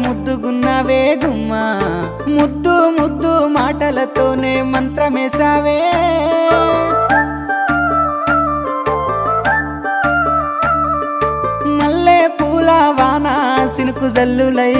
ముద్దుగున్నావే గుమ్మా ముద్దు ముద్దు మాటలతోనే మంత్రమేసావే మల్లె పూల వాన సినుకు జల్లులై